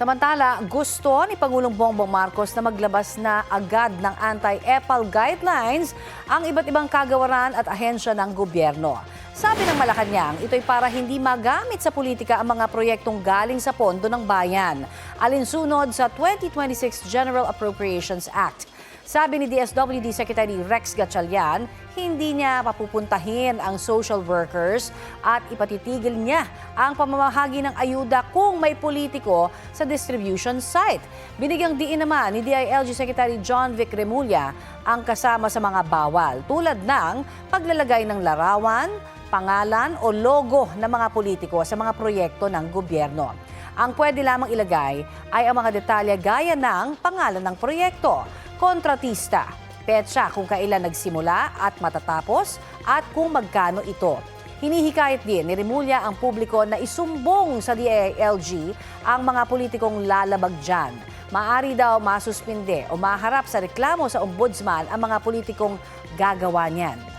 Samantala, gusto ni Pangulong Bongbong Marcos na maglabas na agad ng anti-EPAL guidelines ang iba't ibang kagawaran at ahensya ng gobyerno. Sabi ng Malacanang, ito'y para hindi magamit sa politika ang mga proyektong galing sa pondo ng bayan, alinsunod sa 2026 General Appropriations Act. Sabi ni DSWD Secretary Rex Gatchalian, hindi niya papupuntahin ang social workers at ipatitigil niya ang pamamahagi ng ayuda kung may politiko sa distribution site. Binigyang diin naman ni DILG Secretary John Vic Remulla ang kasama sa mga bawal tulad ng paglalagay ng larawan, pangalan o logo ng mga politiko sa mga proyekto ng gobyerno. Ang pwede lamang ilagay ay ang mga detalye gaya ng pangalan ng proyekto, kontratista, petsa kung kailan nagsimula at matatapos at kung magkano ito. Hinihikayat din ni Remulla ang publiko na isumbong sa DILG ang mga politikong lalabag dyan. Maaari daw masuspinde o maharap sa reklamo sa ombudsman ang mga politikong gagawa niyan.